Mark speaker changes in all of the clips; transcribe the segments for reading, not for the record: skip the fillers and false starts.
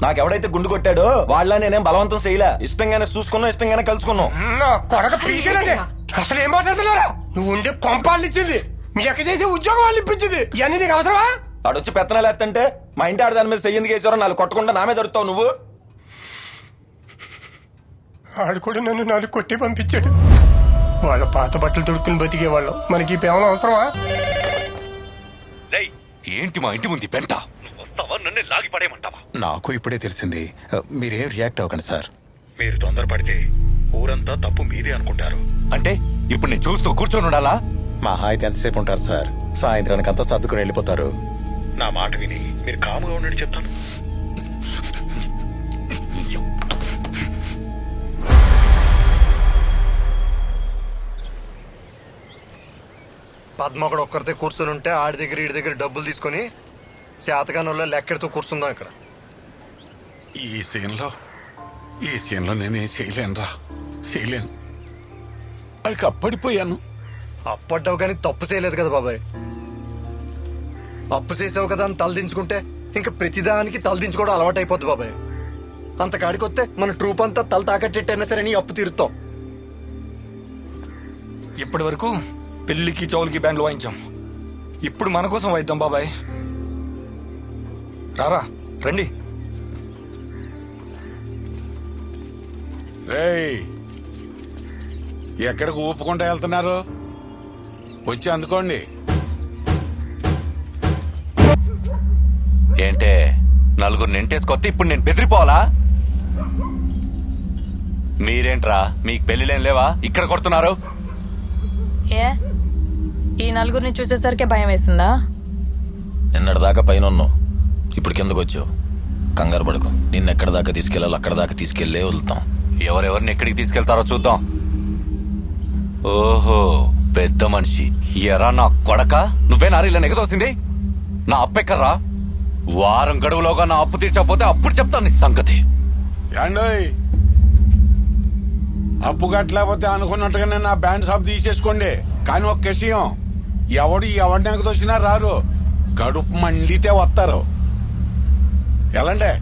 Speaker 1: నాకెవడైతే గుండు కొట్టాడో వాళ్ళ నేనేం బలవంతం చేయలే. ఇష్టంగానే చూసుకున్నాం, ఇష్టంగానే కలుసుకున్నాం.
Speaker 2: కొడక పీకేనదే. అసలు ఏం మాట్లాడుతున్నారా? నువ్వు ఉండే కొంపాలు ఇచ్చింది, మీ అక్క చేసే ఉద్యోగం వాళ్ళు ఇప్పించింది, ఇవన్నీ నీకు అవసరమా?
Speaker 1: ఆడొచ్చి పెత్తనాలు ఎత్తంటే మా ఇంటి ఆడ దాని మీద చెయ్యింది కేసారో నాలుగు కొట్టకుండా నా మీద దొరుకుతావు నువ్వు.
Speaker 2: ఆడు కూడా నన్ను నాలుగు కొట్టి పంపించాడు. వాళ్ళ పాత బట్టలు తొడుక్కుని బతికేవాళ్ళం, మనకి ఈ పేమలు అవసరమా?
Speaker 3: ఏంటి మా ఇంటి ముందు పెంట? నువ్వు వస్తావా, నన్ను లాగి పడేయమంటావా?
Speaker 4: నాకు ఇప్పుడే తెలిసింది. మీరేం రియాక్ట్ అవ్వకండి సార్.
Speaker 3: మీరు తొందరపడితే ఊరంతా తప్పు మీదే అనుకుంటారు. అంటే ఇప్పుడు నేను చూస్తూ కూర్చొని ఉండాలా?
Speaker 4: మహా అయితే ఎంతసేపు ఉంటారు సార్? సాయంత్రానికి అంతా సర్దుకుని వెళ్ళిపోతారు.
Speaker 3: నా మాట విని మీరు కాముగా ఉండండి చెప్తాను.
Speaker 5: పద్మ ఒకడు ఒక్కరితే కూర్చొని ఉంటే ఆడి దగ్గర ఈడి దగ్గర డబ్బులు తీసుకొని శాతకాని వల్ల లెక్కెడుతూ కూర్చుందాం ఇక్కడ.
Speaker 6: ఈ సీన్లో నేనేం చేయలేనురా, చేయలేను. వాడికి అప్పడిపోయాను.
Speaker 5: అప్పడ్డావు కానీ తప్పు చేయలేదు కదా బాబాయ్. అప్పు చేసావు కదా అని తలదించుకుంటే ఇంకా ప్రతిదానికి తలదించుకోవడం అలవాటు అయిపోద్ది బాబాయ్. అంత కాడికొస్తే మన ట్రూప్ అంతా తల తాకట్టేట్టయినా సరే నీ అప్పు తీరుతాం.
Speaker 1: ఇప్పటి వరకు పెళ్లికి చౌలికి బ్యాండ్లు వాయించాం, ఇప్పుడు మన కోసం వాయిద్దాం బాబాయ్. రారా రండి.
Speaker 6: రేయ్, ఎక్కడికి ఊపుకుంటూ వెళ్తున్నారు? వచ్చి అందుకోండి.
Speaker 3: ఏంటే నలుగురు నింటేసుకొస్తే ఇప్పుడు నేను బెదిరిపోవాలా? మీరేంట్రా, మీకు పెళ్లిలేం లేవా? ఇక్కడ కొడుతున్నారు.
Speaker 7: ఏ ఈ నలుగురిని చూసేసరికి భయం వేసిందా?
Speaker 1: నిన్నటిదాకా పైన ఉన్నావు, ఇప్పుడు కిందకు వచ్చావు. కంగారు పడుకో, నిన్నెక్కడ దాకా తీసుకెళ్ళాలి అక్కడ దాకా తీసుకెళ్లే వదులుతాం.
Speaker 3: ఎవరెవరిని ఎక్కడికి తీసుకెళ్తారో చూద్దాం. ఓహో, పెద్ద మనిషి. ఎరా నా కొడక, నువ్వే నారీలో నెగదోసింది. నా అప్పెక్కర్రా. వారం గడువులోగా నా అప్పు తీర్చకపోతే అప్పుడు చెప్తాను నీ సంగతి.
Speaker 6: యాండోయ్, అప్పు కట్టలేకపోతే అనుకున్నట్టుగానే నా బ్యాండ్ షాప్ తీసేసుకోండి. కానీ ఒక విషయం, ఎవరిని ఎగదొచ్చినా రారు, కడుపు మండితే వస్తారు. ఎలాండే?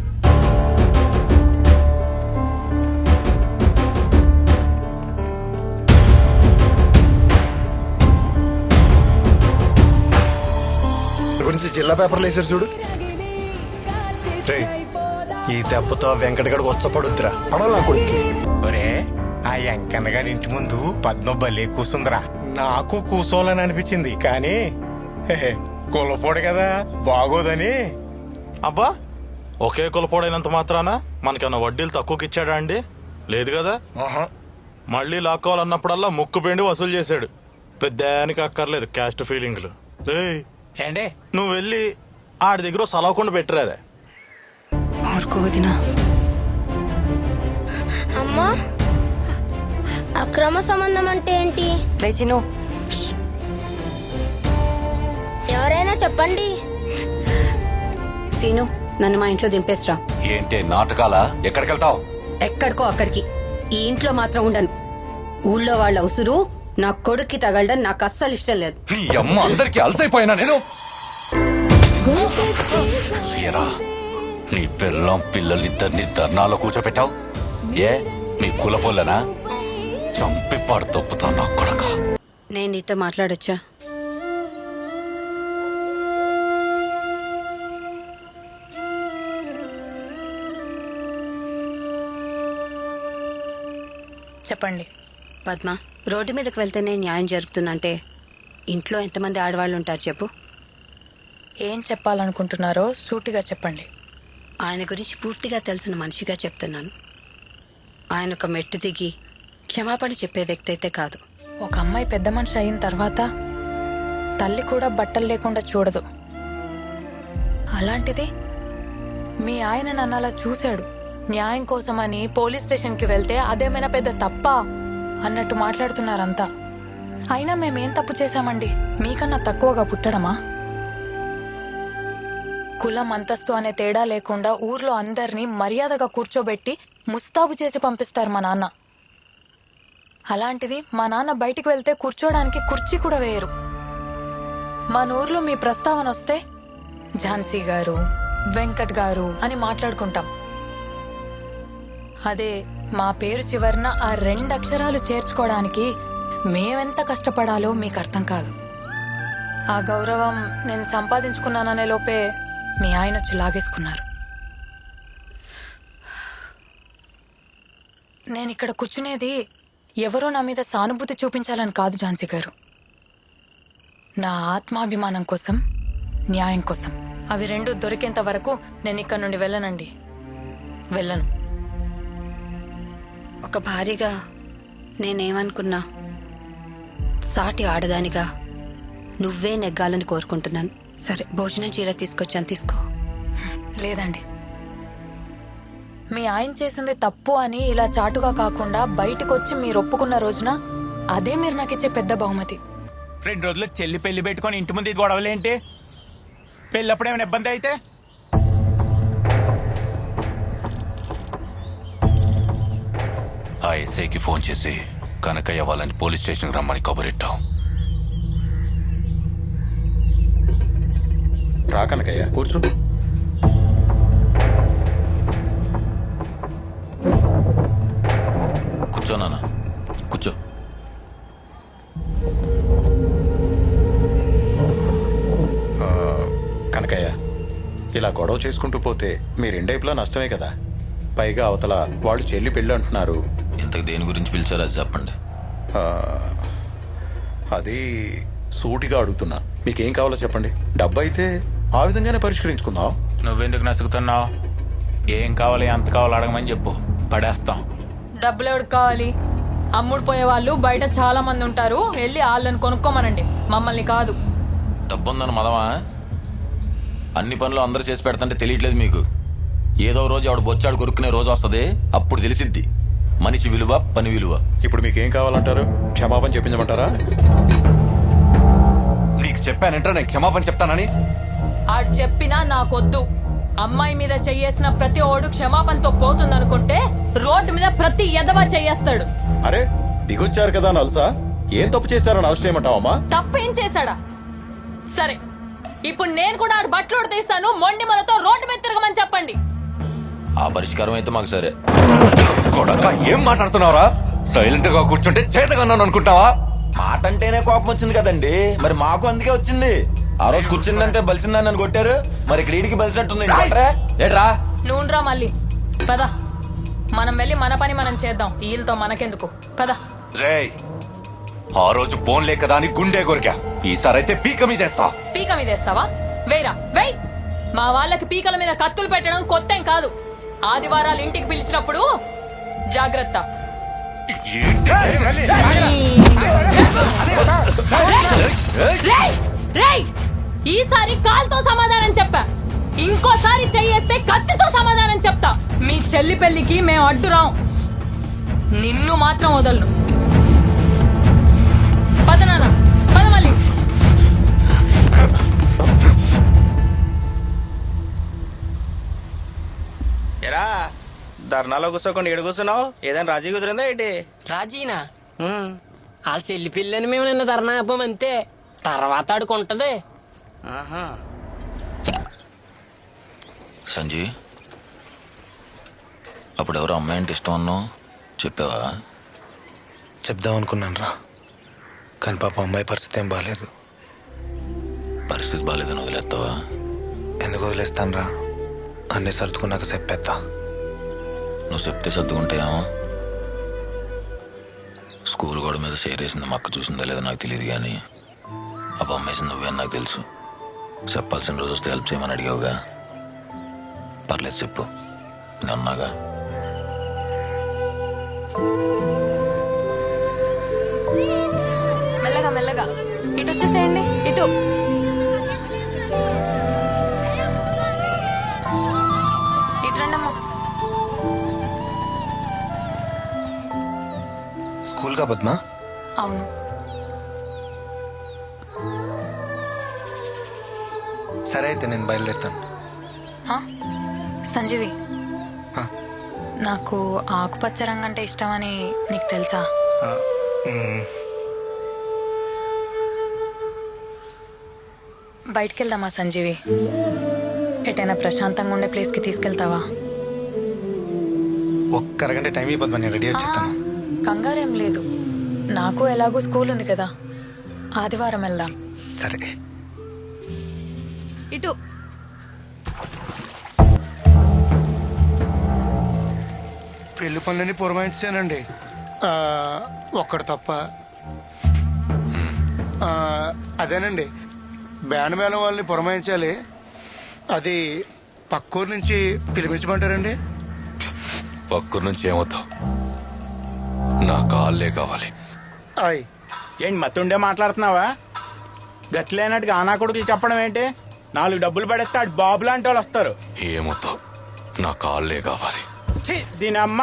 Speaker 5: గురించి జిల్లా పేపర్లు వేసారు చూడు. రే, ఈ దెబ్బతో వెంకటగడికి వచ్చపడుద్దిరా, పడాలి నా కొడుకు.
Speaker 2: ఒరే, ఆ వెంకన్న గారి ఇంటి ముందు పద్మ భలే కూసుందిరా. నాకు కూసోలని అనిపించింది, కానీ కులపోడు కదా, బాగోదని.
Speaker 8: అబ్బా, ఒకే కులపోడైనంత మాత్రాన మనకన్నా వడ్డీలు తక్కువకి ఇచ్చాడా అండి? లేదు కదా. మళ్ళీ లాక్కోవాలన్నప్పుడల్లా ముక్కు పిండి వసూలు చేశాడు. పెద్దానికి అక్కర్లేదు క్యాస్ట్ ఫీలింగ్లు. రేయ్,
Speaker 2: ఏండే
Speaker 8: నువ్వు వెళ్ళి ఆడి దగ్గర సలవకుండా పెట్టరారే.
Speaker 9: అమ్మా, అక్రమ సంబంధం అంటే ఏంటి?
Speaker 7: రేచిను,
Speaker 9: ఎవరైనా చెప్పండి.
Speaker 10: సీను, నన్ను మా ఇంట్లో దింపేస్రా.
Speaker 3: ఏంటే నాటకాలా? ఎక్కడికెళ్తావు?
Speaker 10: ఎక్కడికో అక్కడికి. ఈ ఇంట్లో మాత్రం ఉండను. ఊళ్ళో వాళ్ళ ఉసురు నా కొడుక్కి తగలడం నాకు అస్సలు ఇష్టం లేదు.
Speaker 3: నీ అమ్మ అందరికి అలసైపోయినా నేను. ఏరా, నీ పిల్లం పిల్లలిద్దరిని ధర్నాలో కూర్చోపెట్టావు. ఏ మీ కులపోలేనా? చంపి పాడు తప్పుతా నా కొడక.
Speaker 10: నేను నీతో మాట్లాడొచ్చా?
Speaker 7: చెప్పండి.
Speaker 10: పద్మ, రోడ్డు మీదకి వెళ్తేనే న్యాయం జరుగుతుందంటే ఇంట్లో ఎంతమంది ఆడవాళ్ళు ఉంటారు చెప్పు?
Speaker 7: ఏం చెప్పాలనుకుంటున్నారో సూటిగా చెప్పండి.
Speaker 10: ఆయన గురించి పూర్తిగా తెలిసిన మనిషిగా చెప్తున్నాను. ఆయన ఒక మెట్టు దిగి క్షమాపణ చెప్పే వ్యక్తి అయితే కాదు.
Speaker 7: ఒక అమ్మాయి పెద్ద మనిషి అయిన తర్వాత తల్లి కూడా బట్టలు లేకుండా చూడదు. అలాంటిది మీ ఆయన నన్ను అలా చూశాడు. న్యాయం కోసమని పోలీస్ స్టేషన్కి వెళ్తే అదేమైనా పెద్ద తప్పా అన్నట్టు మాట్లాడుతున్నారంతా. అయినా మేమేం తప్పు చేశామండి? మీకన్నా తక్కువగా పుట్టడమా? కులం అంతస్తు అనే తేడా లేకుండా ఊర్లో అందరినీ మర్యాదగా కూర్చోబెట్టి ముస్తాబు చేసి పంపిస్తారు మా నాన్న. అలాంటిది మా నాన్న బయటికి వెళ్తే కూర్చోడానికి కుర్చీ కూడా వేయరు. మన ఊర్లో మీ ప్రస్తావన వస్తే ఝాన్సీ గారు, వెంకట్ గారు అని మాట్లాడుకుంటాం. అదే మా పేరు చివరన ఆ 2 అక్షరాలు చేర్చుకోవడానికి మేమెంత కష్టపడాలో మీకు అర్థం కాదు. ఆ గౌరవం నేను సంపాదించుకున్నాననే లోపే మీ ఆయన వచ్చి లాగేసుకున్నారు. నేను ఇక్కడ కూర్చునేది ఎవరో నా మీద సానుభూతి చూపించాలని కాదు ఝాన్సీ గారు. నా ఆత్మాభిమానం కోసం, న్యాయం కోసం. అవి 2 దొరికేంత వరకు నేను ఇక్కడ నుండి వెళ్ళనండి. వెళ్ళను.
Speaker 10: ఒక భార్యగా నేనేమనుకున్నా సాటి ఆడదానిగా నువ్వే నెగ్గాలని కోరుకుంటున్నాను. సరే, భోజనం చీర తీసుకొచ్చాను, తీసుకో.
Speaker 7: లేదండి, మీ ఆయన చేసింది తప్పు అని ఇలా చాటుగా కాకుండా బయటకు వచ్చి మీరు ఒప్పుకున్న రోజున అదే మీరు నాకు ఇచ్చే పెద్ద బహుమతి.
Speaker 11: 2 రోజులు చెల్లి పెళ్లి పెట్టుకొని ఇంటి ముందు గొడవలేంటి? పెళ్ళప్పుడు ఏమైనా ఇబ్బంది అయితే?
Speaker 3: ఆ ఎస్ఐకి ఫోన్ చేసి కనకయ్య వాళ్ళని పోలీస్ స్టేషన్కి రమ్మని కబురెట్టావు.
Speaker 4: రా కనకయ్య, కూర్చో.
Speaker 1: కూర్చో నాన్న, కూర్చో.
Speaker 4: కనకయ్య, ఇలా గొడవ చేసుకుంటూ పోతే మీ రెండైపులా నష్టమే కదా. పైగా అవతల వాళ్ళు చెల్లి పెళ్ళి అంటున్నారు.
Speaker 1: ఇంతకు దేని గురించి పిలిచారో అది చెప్పండి.
Speaker 4: ఆ, అది సూటిగా అడుగుతున్నా. మీకేం కావాలో చెప్పండి. డబ్బు అయితే ఆ విధంగానే పరిష్కరించుకుందాం.
Speaker 11: నువ్వెందుకు నసుకుతున్నావు? ఏం కావాలి, ఎంత కావాలి అడగమని చెప్పు, పడేస్తాం.
Speaker 7: డబ్బులు ఎవరికి కావాలి? అమ్ముడు పోయే వాళ్ళు బయట చాలా మంది ఉంటారు, వెళ్ళి వాళ్ళని కొనుక్కోమనండి, మమ్మల్ని కాదు.
Speaker 1: డబ్బు ఉందని మదమా? అన్ని పనులు అందరూ చేసి పెడతంటే తెలియట్లేదు మీకు. ఏదో రోజు ఆవిడ బొచ్చాడు కొరుక్కునే రోజు వస్తుంది, అప్పుడు తెలిసిద్ది మనిషి విలువ, పని విలువ.
Speaker 4: ఇప్పుడు మీకేం కావాలంటారు? క్షమాపణ చెప్పించమంటారా?
Speaker 3: నీకు చెప్పానంటే నేను క్షమాపణ చెప్తానని.
Speaker 7: ఆడు చెప్పినా నాకొద్దు. అమ్మాయి మీద చెయ్యేసిన ప్రతి ఓడు క్షమాపణతో పోతుందనుకుంటే రోడ్డు మీద ప్రతి ఎదవా చెయ్యేస్తాడు.
Speaker 4: అరే, దిగొచ్చారు కదా నలుసా, ఏం తప్పు చేశారని అరెస్ట్ చేయమంటావమ్మా?
Speaker 7: తప్పేం చేశాడా? సరే, ఇప్పుడు నేను కూడా ఆడు బట్టలు ఉడతీస్తాను, మొండి మనతో రోడ్డు మీద తిరగమని చెప్పండి.
Speaker 1: ఆ పరిష్కారం అయితే మాకు సరే.
Speaker 3: కొడక, ఏం మాట్లాడుతున్నావురా? సైలెంట్ గా కూర్చుంటే చేతగన్నాను అనుకుంటావా?
Speaker 1: మాట అంటేనే కోపం వచ్చింది కదండి, మరి మాకు అందుకే వచ్చింది. ఆ రోజు కూర్చుందంటే బలిసిందని నన్ను కొట్టారు, మరి ఇక్కడ ఈడికి బలిసినట్టుంది. ఏట్రా
Speaker 7: నూనెరా మళ్ళీ. పద, మనం వెళ్ళి మన పని మనం చేద్దాం, వీళ్ళతో మనకెందుకు. పద.
Speaker 3: రేయ్, ఆ రోజు ఫోన్ లేకదా అని గుండె కొరికా, ఈసారి అయితే పీక మీదేస్తా.
Speaker 7: పీక మీద వేస్తావా? వేరా, వేయ్. మా వాళ్ళకి పీకల మీద కత్తులు పెట్టడం కొత్తేం కాదు. ఆదివారాలు ఇంటికి పిలిచినప్పుడు జాగ్రత్త. రేయ్, రేయ్, ఈసారి కాల్తో సమాధానం చెప్పా, ఇంకోసారి చెయ్యేస్తే కత్తితో సమాధానం చెప్తా. మీ చెల్లి పెళ్లికి మేము అడ్డురాం, నిన్ను మాత్రం వదలను. పద నాన్న, పద మళ్ళీ.
Speaker 11: ఎరా, ధర్నాలో కూర్చోకుండా ఏడు కూర్చున్నావు? ఏదైనా రాజీ కుదిరిందా ఏంటి?
Speaker 12: రాజీనా? వాళ్ళ చెల్లి పిల్లని మేము నిన్న ధర్నా ఆపాం అంతే, తర్వాత ఆడుకుంటది.
Speaker 1: సంజయ్, అప్పుడు ఎవరో అమ్మాయి అంటే ఇష్టం అన్నావు, చెప్పావా?
Speaker 5: చెప్దాం అనుకున్నాను రా, కానీ పాప అమ్మాయి పరిస్థితి ఏం బాగాలేదు.
Speaker 1: పరిస్థితి బాగాలేదని వదిలేస్తావా?
Speaker 5: ఎందుకు వదిలేస్తాను రా, అన్నీ సర్దుకున్నాక చెప్పేస్తా.
Speaker 1: నువ్వు చెప్తే సర్దుకుంటాయేమో. స్కూల్ గోడ మీద షేర్ వేసింది మా అక్క చూసిందా లేదో నాకు తెలియదు, కానీ ఆ బొమ్మ వేసింది నువ్వే అని నాకు తెలుసు. చెప్పాల్సిన రోజు వస్తే హెల్ప్ చేయమని అడిగావుగా. పర్లేదు చెప్పు, నేను అన్నాగా.
Speaker 7: మెల్లగా మెల్లగా ఇటు వచ్చేసేయండి, ఇటు. ఇటు రండమ్మా.
Speaker 5: స్కూల్ కా పద్మా?
Speaker 7: అవును.
Speaker 5: సరే అయితే నేను బయలుదేరుతాను.
Speaker 7: సంజీవి,
Speaker 5: హా?
Speaker 7: నాకు ఆకుపచ్చ రంగు అంటే ఇష్టమని నీకు తెలుసా? బయటికి వెళ్దామా సంజీవి? ఎటైనా ప్రశాంతంగా ఉండే ప్లేస్కి తీసుకెళ్తావా?
Speaker 2: ఒక్క అరగంట టైం అయిపోతుంది, నేను రెడీ వచ్చేస్తాను.
Speaker 7: కంగారేం లేదు, నాకు ఎలాగో స్కూల్ ఉంది కదా, ఆదివారం వెళ్దాం.
Speaker 2: సరే.
Speaker 7: ఇటు
Speaker 5: పెళ్లి పనులన్నీ పురమాయించానండి, ఒక్కడు తప్ప. అదేనండి, బ్యాండ్ మేళం వాళ్ళని పురమాయించాలి. అది పక్కూరు నుంచి పిలిపించమంటారండి?
Speaker 3: పక్కూరు నుంచి ఏమవుతావు? నా కాళ్ళే కావాలి.
Speaker 5: ఆయ్,
Speaker 11: ఏంటి మత్తుండే మాట్లాడుతున్నావా? గట్లేనట్టుగా ఆనా కొడుకులు చెప్పడం ఏంటి? 4 డబ్బులు పడేస్తే ఆడు బాబు లాంటి వాళ్ళు వస్తారు.
Speaker 3: ఏమవుతావు? నా కాళ్ళే కావాలి.
Speaker 11: ఛీ, దీని అమ్మ